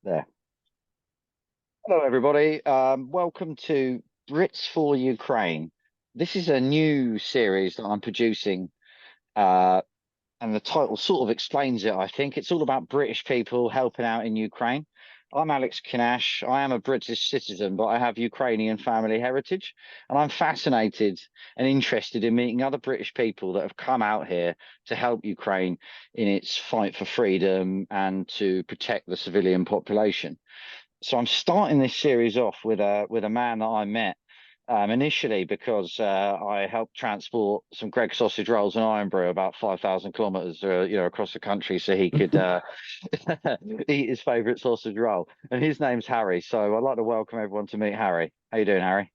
There. Hello, everybody. Welcome to Brits for Ukraine. This is a new series that I'm producing, uh, and the title sort of explains it, I think. It's all about British people helping out in Ukraine. I'm Alex Kinash. I am a British citizen, but I have Ukrainian family heritage, and I'm fascinated and interested in meeting other British people that have come out here to help Ukraine in its fight for freedom and to protect the civilian population. So I'm starting this series off with a man that I met initially because I helped transport some Greggs sausage rolls and iron brew about 5,000 kilometers, across the country, so he could eat his favorite sausage roll. And his name's Harry. So I'd like to welcome everyone to meet Harry. How you doing, Harry?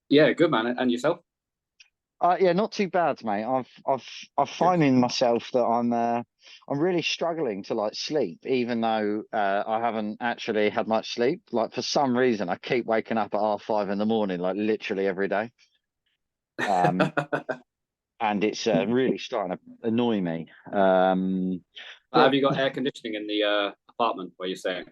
Yeah, good man. And yourself? Yeah, not too bad, mate. I'm Good. finding myself that I'm really struggling to like sleep, even though I haven't actually had much sleep. Like for some reason, I keep waking up at half 5 in the morning, like literally every day. Um, and it's really starting to annoy me. Have But you got air conditioning in the apartment where you're staying?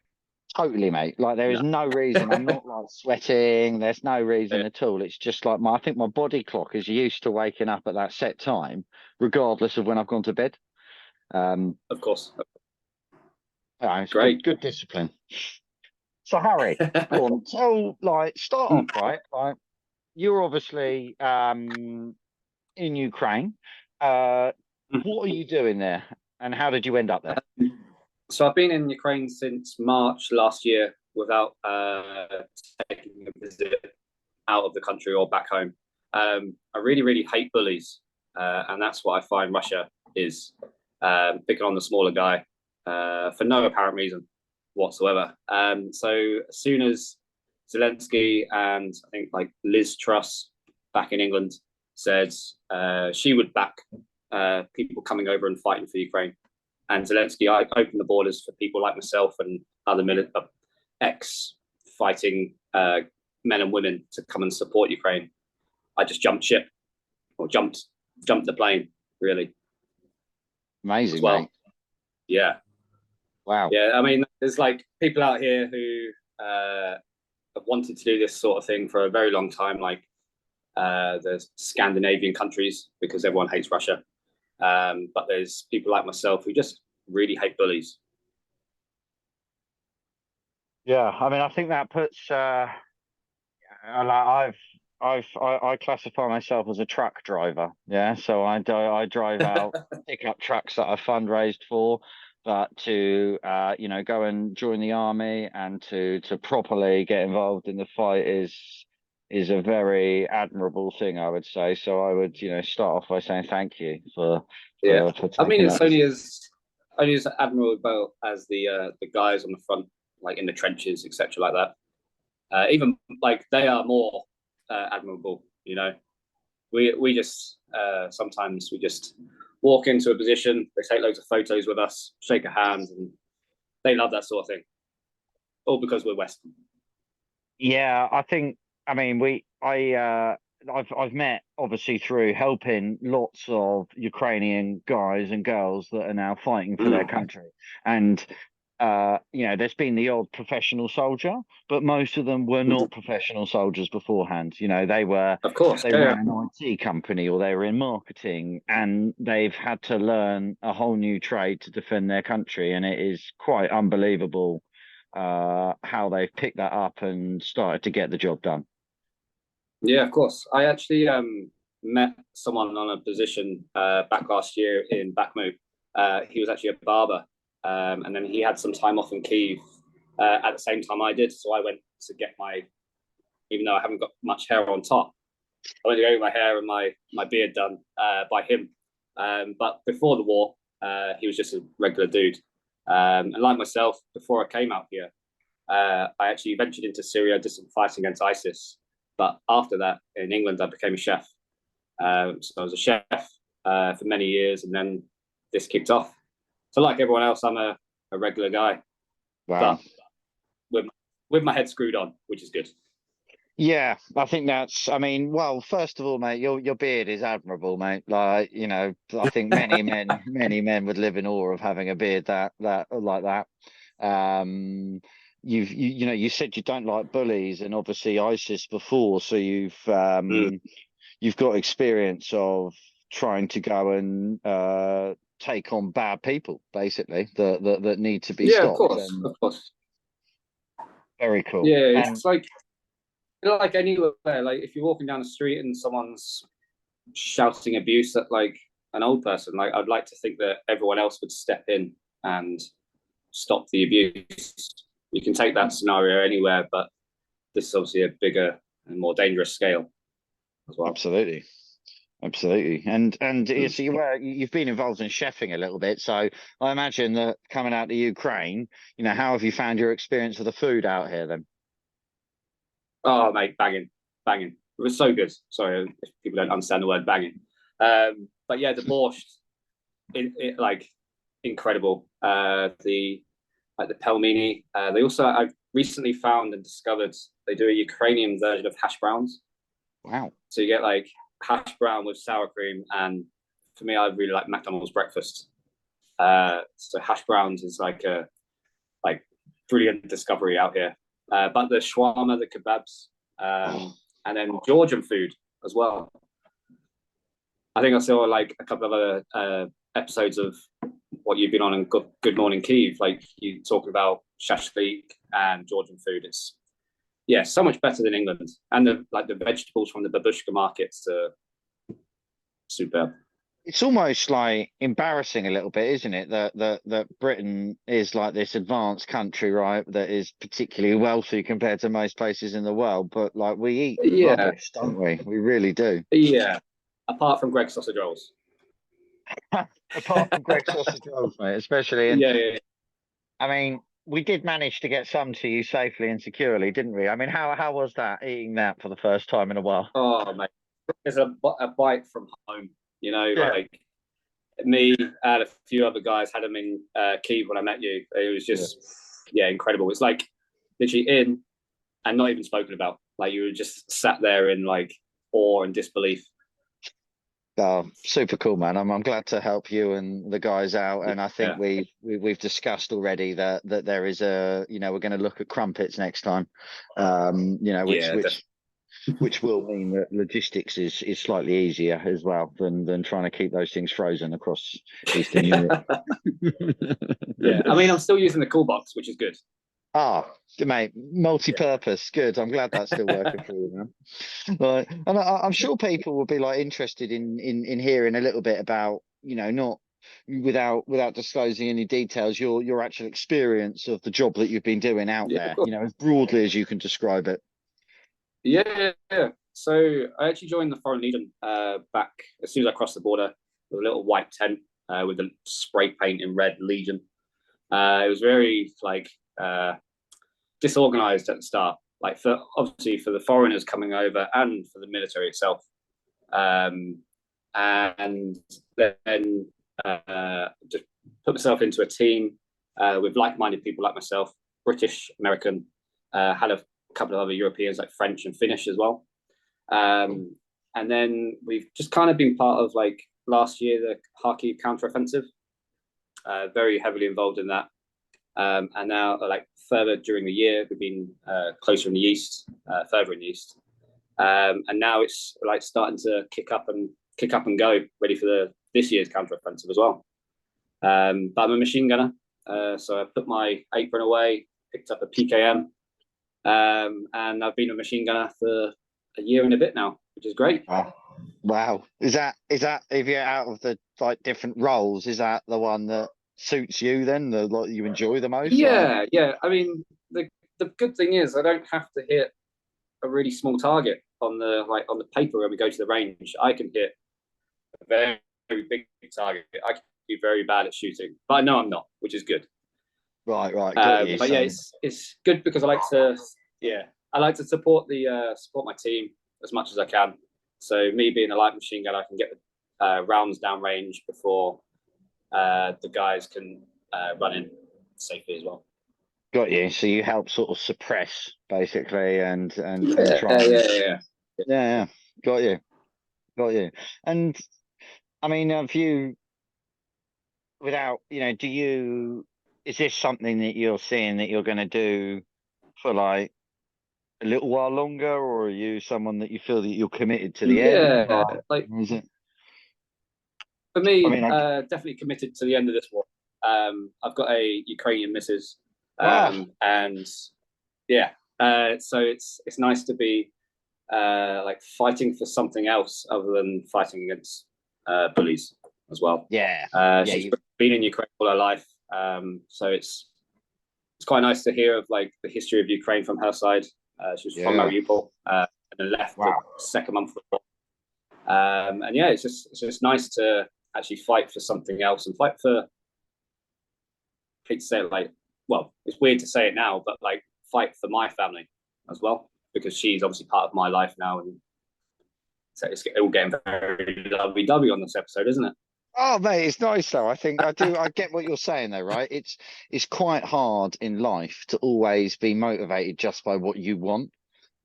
totally, mate. Like there is No. no reason. I'm not like sweating. There's no reason Yeah, at all. It's just like I think my body clock is used to waking up at that set time, regardless of when I've gone to bed. Um, of course. it's good, Great. good discipline. So Harry, go on, start off, right? Like you're obviously in Ukraine. Uh, what are you doing there, and how did you end up there? So I've been in Ukraine since March last year without taking a visit out of the country or back home. I really, really hate bullies, and that's what I find Russia is picking on the smaller guy for no apparent reason whatsoever. So as soon as Zelensky and I think like Liz Truss back in England said she would back people coming over and fighting for Ukraine, and Zelensky I opened the borders for people like myself and other ex-fighting men and women to come and support Ukraine. I just jumped ship or jumped the plane really as Amazing, mate. well. Yeah, Wow. yeah. I mean, there's like people out here who have wanted to do this sort of thing for a very long time, like the Scandinavian countries, because everyone hates Russia. But there's people like myself who just really hate bullies. Yeah, I mean, I think that puts. I classify myself as a truck driver. Yeah, so I drive out pickup trucks that I fundraised for, but to go and join the army and to properly get involved in the fight is a very admirable thing, I would say. So I would start off by saying thank you Yeah, for I mean taking it's that. only as admirable as the guys on the front, like in the trenches, etc., like that. Even like they are more admirable. We just sometimes we just walk into a position, they take loads of photos with us, shake a hand, and they love that sort of thing. All because we're Western. Yeah, I think I mean I've met obviously through helping lots of Ukrainian guys and girls that are now fighting for their Mm. country. And there's been the odd professional soldier, but most of them were not professional soldiers beforehand. Of course, They yeah, ran an IT company or they were in marketing and they've had to learn a whole new trade to defend their country. And it is quite unbelievable how they've picked that up and started to get the job done. yeah, of course. I actually met someone on a position back last year in Bakhmut. He was actually a barber, and then he had some time off in Kiev at the same time I did. So I went to get even though I haven't got much hair on top, I went to go get my hair and my beard done by him. But before the war, he was just a regular dude. And like myself, before I came out here, I actually ventured into Syria, did some fighting against ISIS. But after that, in England, I became a chef. So I was a chef for many years, and then this kicked off. So, like everyone else, I'm a regular guy, Wow. but with with my head screwed on, which is good. Yeah, I think I mean, well, first of all, mate, your beard is admirable, mate. Like, I think many men would live in awe of having a beard that like that. Um, you said you don't like bullies and obviously ISIS before, so Mm. you've got experience of trying to go and take on bad people, basically, that need to be Yeah, of stopped. course, And of course. very cool. Yeah, And it's like anywhere. Like if you're walking down the street and someone's shouting abuse at like an old person, like I'd like to think that everyone else would step in and stop the abuse. You can take that scenario anywhere, but this is obviously a bigger and more dangerous scale as well. absolutely. Absolutely. And yeah, Mm. so you've been involved in chefing a little bit. So I imagine that coming out to Ukraine, how have you found your experience of the food out here then? Oh, mate, banging, banging. It was so good. Sorry if people don't understand the word banging. But yeah, the borscht, it like incredible. The pelmeni. They also I've recently found and discovered they do a Ukrainian version of hash browns. Wow. So you get like hash brown with sour cream, and for me, I really like McDonald's breakfast. So hash browns is like a like brilliant discovery out here. But the shawarma, the kebabs, Oh, and then Georgian food as well. I think I saw like a couple of other episodes of what you've been on in Good Morning Kyiv, like you talking about shashlik and Georgian food. It's yeah, so much better than England, and the vegetables from the babushka markets are superb. it's almost like embarrassing a little bit, isn't it? That Britain is like this advanced country, right? That is particularly wealthy compared to most places in the world, but like we eat Yeah, rubbish, don't we? We really do. yeah. Apart from Greg's sausage rolls. Apart from Greg's sausage rolls, mate, especially. And Yeah, yeah. I mean, we did manage to get some to you safely and securely, didn't we? I mean, how was that eating that for the first time in a while? Oh, mate, there's a bite from home. You know, Yeah. like me and a few other guys had them in Kyiv when I met you. It was Yeah. just yeah, incredible. It's like literally in and not even spoken about. Like you were just sat there in like awe and disbelief. Oh, super cool, man. I'm glad to help you and the guys out. And I think Yeah, we've discussed already that there is we're going to look at crumpets next time. Which yeah, which which will mean that logistics is slightly easier as well than trying to keep those things frozen across Eastern Europe. yeah. I mean, I'm still using the cool box, which is good. Ah, mate, multi-purpose. Good. I'm glad that's still working for you, man. Right. And I'm sure people will be like interested in hearing a little bit about, not without disclosing any details, your actual experience of the job that you've been doing out Yeah, of there, course. as broadly as you can describe it. Yeah, yeah. So I actually joined the Foreign Legion back as soon as I crossed the border with a little white tent with the spray paint in red Legion. It was very like disorganized at the start, like for obviously for the foreigners coming over and for the military itself. Um, and then just put myself into a team with like-minded people like myself, British, American, had a couple of other Europeans like French and Finnish as well. And then we've just kind of been part of like last year the Kharkiv counteroffensive, very heavily involved in that. And now, like further during the year, we've been closer in the east, further in the east, and now it's like starting to kick up and go, ready for this year's counteroffensive as well. But I'm a machine gunner, so I put my apron away, picked up a PKM, and I've been a machine gunner for a year and a bit now, which is great. Wow. Wow. Is that if you're out of the like different roles, is that the one that suits you then, the like you enjoy the most? Like, Yeah, yeah. I mean, the good thing is I don't have to hit a really small target on the paper when we go to the range. I can hit a very, very big target. I can be very bad at shooting, but I know I'm not, which is good. right, got you. But yeah, So it's good because I like to support support my team as much as I can. So me being a light machine gun, I can get the rounds down range before the guys can run in safely as well. got you. So you help sort of suppress basically and Yeah, try yeah, and yeah. yeah, got you, got you. And I mean, have you without, do you is this something that you're seeing that you're going to do for like a little while longer, or are you someone that you feel that you're committed to the end? Yeah, like Is it? for I me, mean, definitely committed to the end of this war. I've got a Ukrainian missus, ah, and yeah, so it's nice to be like fighting for something else other than fighting against bullies as well. yeah, yeah, She's been in Ukraine all her life, so it's quite nice to hear of like the history of Ukraine from her side. She was from yeah. Mariupol and then left the Wow. second month of the war. And yeah, it's just nice to actually fight for something else and fight for. I hate to say it like, well, it's weird to say it now, but like fight for my family as well because she's obviously part of my life now, and so it's all getting very lovey-dovey on this episode, isn't it? Oh, mate, it's nice though. I get what you're saying though, right? It's quite hard in life to always be motivated just by what you want.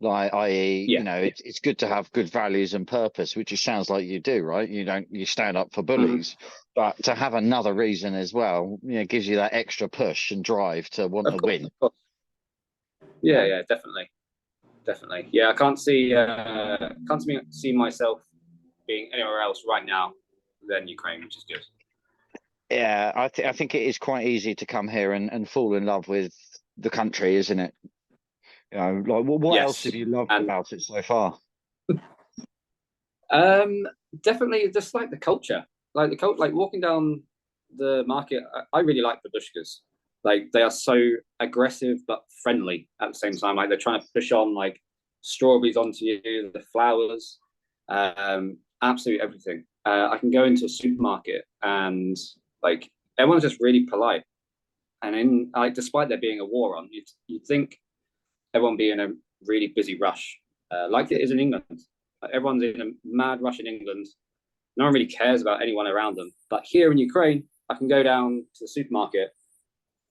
Like, i.e., Yeah. it's good to have good values and purpose, which it sounds like you do, right? You stand up for Mm-hmm. bullies, but to have another reason as well, gives you that extra push and drive to want to Of course, win. of course. Yeah, yeah, definitely, definitely. Yeah, I can't see myself being anywhere else right now than Ukraine, which is good. Yeah, I think it is quite easy to come here and fall in love with the country, isn't it? Like what else Yes, have you loved and about it so far? um, definitely just like the culture, like the culture, like walking down the market. I really like the Babushkas. Like they are so aggressive but friendly at the same time. Like they're trying to push on like strawberries onto you, the flowers, absolutely everything. I can go into a supermarket and like everyone's just really polite. And in like, despite there being a war on, you'd think everyone be in a really busy rush, like it is in England. Like, everyone's in a mad rush in England. No one really cares about anyone around them. But here in Ukraine, I can go down to the supermarket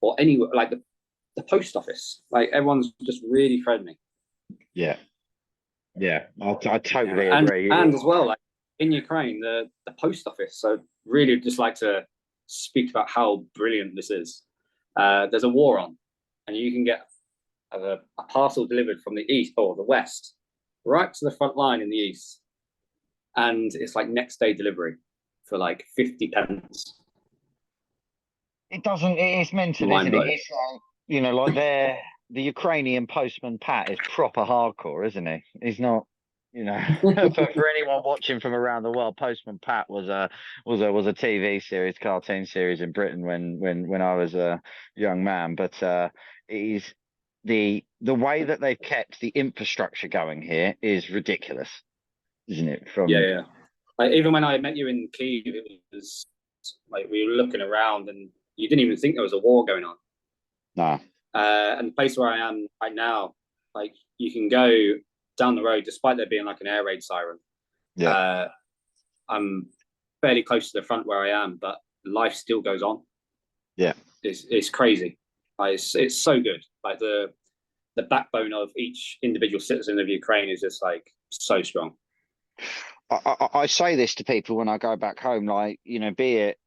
or anywhere, like the post office. Like everyone's just really friendly. Yeah, yeah, I totally And agree. as well, like in Ukraine, the post office. So really, just like to speak about how brilliant this is. There's a war on, and you can get a parcel delivered from the east or the west, right to the front line in the east, and it's like next day delivery for like 50 pence. It doesn't. It's mental, Mind isn't it? blowing. It's like like the Ukrainian postman Pat is proper hardcore, isn't he? He's not. For anyone watching from around the world, Postman Pat was a TV series, cartoon series in Britain when I was a young man. But it is the way that they've kept the infrastructure going here is ridiculous, isn't it? Yeah, yeah. Like even when I met you in Kiev, it was like we were looking around and you didn't even think there was a war going on. No, And the place where I am right now, like you can go down the road, despite there being like an air raid siren. yeah, Uh, I'm fairly close to the front where I am, but life still goes on. yeah. It's crazy. Like, it's so good. Like the backbone of each individual citizen of Ukraine is just like so strong. I say this to people when I go back home, like be it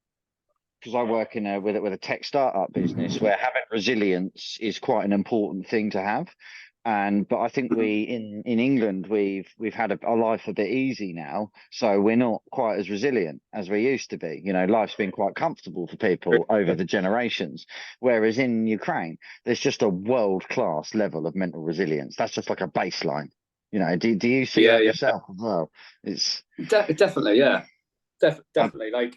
because I work in a with a tech startup business where having resilience is quite an important thing to have. And but I think we in England we've had our life a bit easy now, so we're not quite as resilient as we used to be. Life's been quite comfortable for people over the generations, whereas in Ukraine there's just a world class level of mental resilience. That's just like a baseline. Do you see Yeah, that yeah, yourself as well? It's definitely, yeah, uh, definitely. Like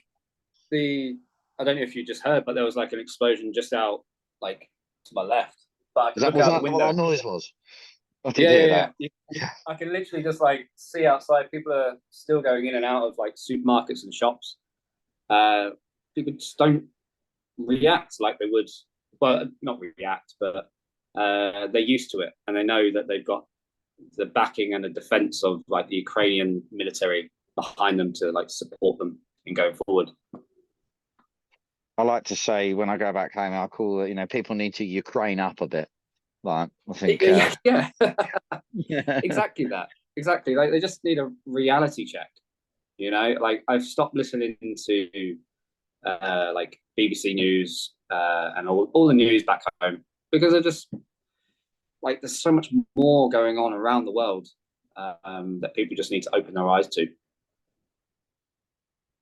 the I don't know if you just heard, but there was like an explosion just out like to my left. But I is can that look was out the that what window. that noise was? I did Yeah, hear yeah, that. yeah. I can literally just like see outside. People are still going in and out of like supermarkets and shops. Uh, People just don't react like they would. Well, not react, but they're used to it and they know that they've got the backing and the defense of like the Ukrainian military behind them to like support them in going forward. I like to say when I go back home, I call it, people need to Ukraine up a bit. Like, I think, Yeah, yeah. yeah, Exactly that. Exactly. Like they just need a reality check. Like I've stopped listening to like BBC News and all the news back home because I just like there's so much more going on around the world that people just need to open their eyes to.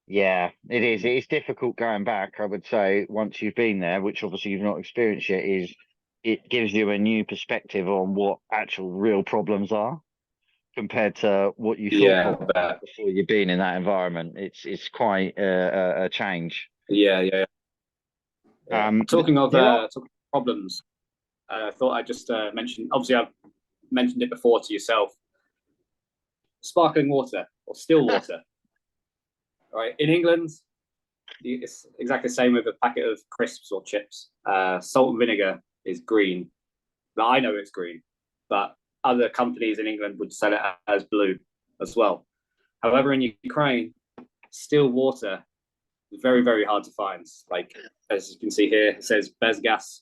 Yeah, it is. It is difficult going back, I would say, once you've been there, which obviously you've not experienced yet, is it gives you a new perspective on what actual real problems are compared to what you thought Yeah, problems were before you've been in that environment. It's quite a change. yeah. Talking of There are. problems, I thought I'd just mention. Obviously, I've mentioned it before to yourself. Sparkling water or still water, right? In England, it's exactly the same with a packet of crisps or chips. Salt and vinegar is green. Now I know it's green, but other companies in England would sell it as blue as well. However, in Ukraine, still water is very, very hard to find. Like, as you can see here, it says bez gas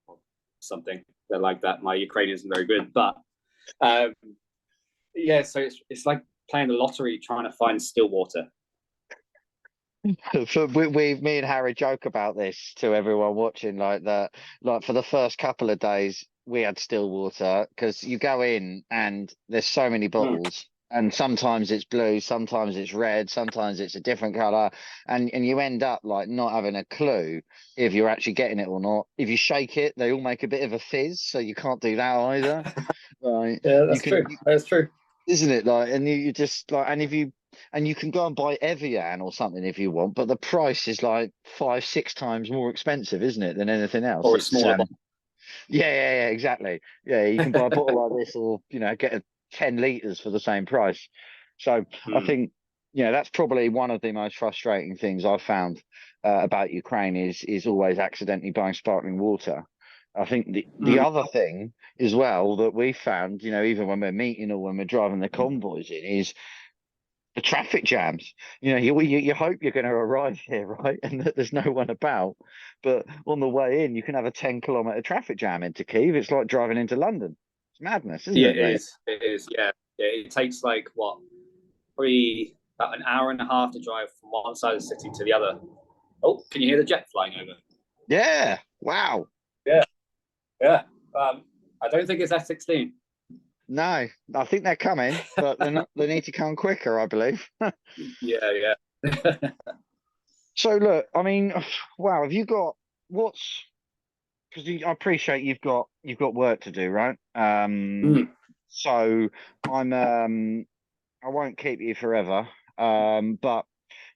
or something. They're like that. My Ukrainian isn't very good, but um, yeah. So it's like playing the lottery trying to find still water. So me and Harry joke about this to everyone watching, like that. Like for the first couple of days, we had still water because you go in and there's so many Mm. bottles, and sometimes it's blue, sometimes it's red, sometimes it's a different color, and you end up like not having a clue if you're actually getting it or not. If you shake it, they all make a bit of a fizz, so you can't do that either. Like Yeah, you that's can, true. That's true. isn't it? Like, and you just like, and if you, and you can go and buy Evian or something if you want, but the price is like 5, 6 times more expensive, isn't it, than anything else? Or a It's smaller bottle. yeah, exactly. Yeah, you can buy a bottle like this, or get 10 liters for the same price. So I Mm. think that's probably one of the most frustrating things I've found about Ukraine is always accidentally buying sparkling water. I think the Mm. other thing as well that we found, even when we're meeting or when we're driving the convoys in, is the traffic jams. You hope you're going to arrive here, right, and that there's no one about. But on the way in, you can have a 10-kilometer traffic jam into Kyiv. It's like driving into London. It's madness, isn't Yeah, it, it mate? is. It is. Yeah. It takes like what, probably about an hour and a half to drive from one side of the city to the other. Oh, can you hear the jet flying over? Yeah. Wow. Yeah, yeah. I don't think it's F-16. No, I think they're coming, but they're not. They need to come quicker, I believe. Yeah, yeah. So look, I mean, wow. Have you got what's because I appreciate you've got work to do, right? Mm. So I'm. I won't keep you forever. But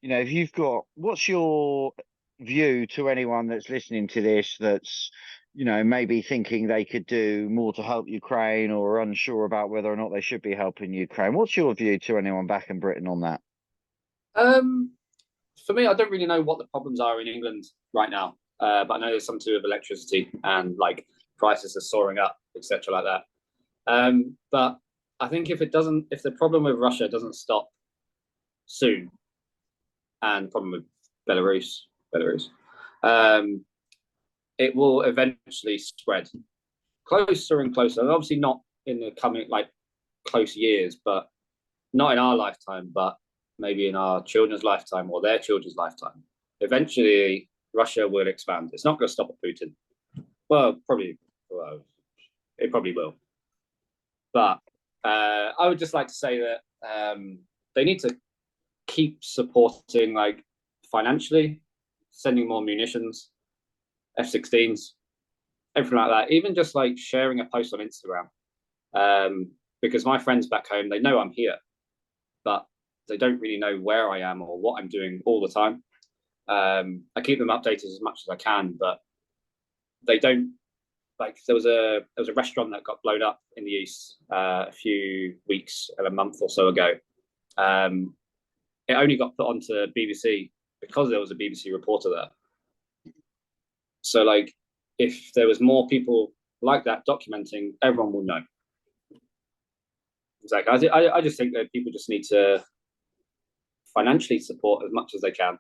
if you've got, what's your view to anyone that's listening to this that's, maybe thinking they could do more to help Ukraine or unsure about whether or not they should be helping Ukraine? What's your view to anyone back in Britain on that? Um, for me, I don't really know what the problems are in England right now, but I know there's something to do with electricity and like prices are soaring up, etc., like that. But I think if the problem with Russia doesn't stop soon, and the problem with Belarus, um, it will eventually spread closer and closer. And obviously, not in the coming like close years, but not in our lifetime, but maybe in our children's lifetime or their children's lifetime. Eventually, Russia will expand. It's not going to stop at Putin. Well, probably. Well, it probably will. But I would just like to say that they need to keep supporting, like financially, sending more munitions, F-16s, everything like that. Even just like sharing a post on Instagram, because my friends back home, they know I'm here, but they don't really know where I am or what I'm doing all the time. I keep them updated as much as I can, but they don't. Like there was a restaurant that got blown up in the east a few weeks and a month or so ago. Um, it only got put onto BBC because there was a BBC reporter there. So like, if there was more people like that documenting, everyone will know. Exactly. I just think that people just need to financially support as much as they can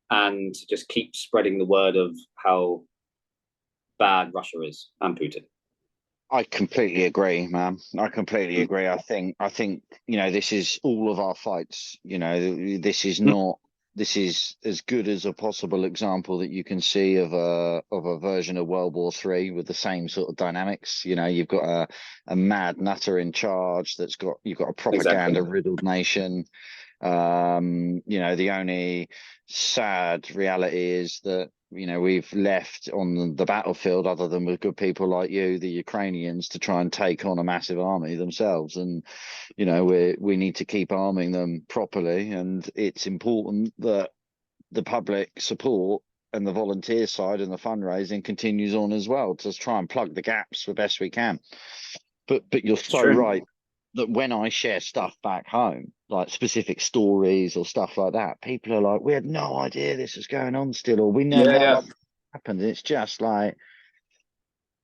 and just keep spreading the word of how bad Russia is and Putin. I completely agree, man. I completely agree. I think this is all of our fights. This is not this is as good as a possible example that you can see of a version of World War III with the same sort of dynamics. You know, you've got a mad nutter in charge you've got a propaganda riddled nation. You know, the only sad reality is that, you know, we've left on the battlefield, other than with good people like you, the Ukrainians, to try and take on a massive army themselves. And, you know, we need to keep arming them properly. And it's important that the public support and the volunteer side and the fundraising continues on as well, to try and plug the gaps the best we can. But you're so right that when I share stuff back home, like specific stories or stuff like that, people are like, we had no idea this was going on still, or we know what happened. It's just like,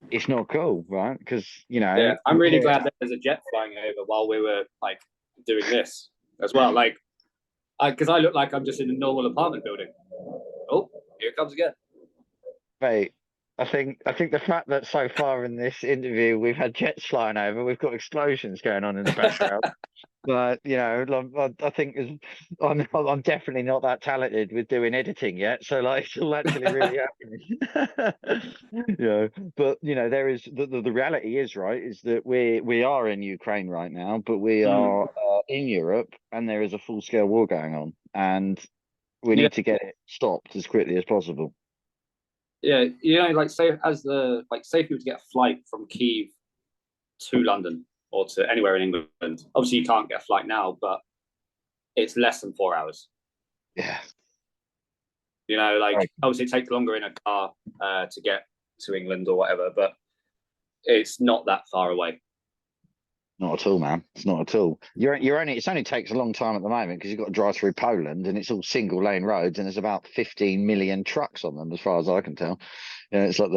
it's not cool, right? Because, you know. Yeah, I'm really glad that there's a jet flying over while we were like doing this as well. Like, because I look like I'm just in a normal apartment building. Oh, here it comes again. Mate, I think the fact that so far in this interview we've had jets flying over, we've got explosions going on in the background. But, you know, I think I'm definitely not that talented with doing editing yet. So, like, it's all actually really happening. You know, but, you know, there is the reality is, right, is that we are in Ukraine right now, but we are in Europe, and there is a full scale war going on, and we need to get it stopped as quickly as possible. Yeah, you know, like say if you were to get a flight from Kyiv to London or to anywhere in England, obviously you can't get a flight now, but it's less than 4 hours. Yeah. You know, like obviously it takes longer in a car to get to England or whatever, but it's not that far away. Not at all, man. It's not at all. It only takes a long time at the moment because you've got to drive through Poland, and it's all single lane roads, and there's about 15 million trucks on them, as far as I can tell. Yeah, it's like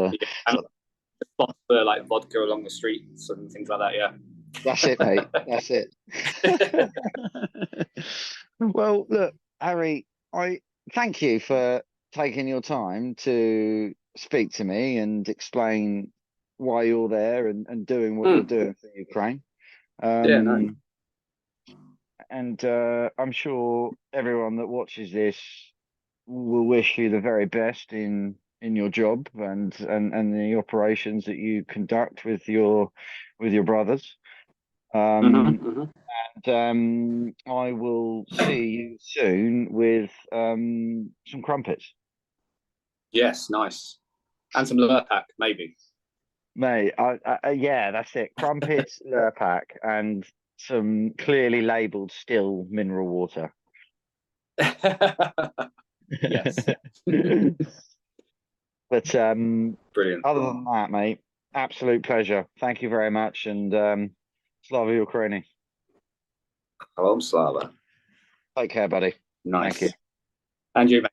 spots for like vodka along the streets and things like that. Yeah, that's it, mate. That's it. Well, look, Harry, I thank you for taking your time to speak to me and explain why you're there and doing what you're doing for Ukraine. Yeah, no. And I'm sure everyone that watches this will wish you the very best in your job and the operations that you conduct with your brothers. And I will see you soon with some crumpets. Yes, nice. And some Lurpak, maybe. Mate, yeah, that's it. Crumpets, Lurpak, and some clearly labelled still mineral water. Yes. But Brilliant. other than that, mate, absolute pleasure. Thank you very much, and Slava Ukraini. Hello, Slava. Take care, buddy. Nice. Thank you. And you, mate.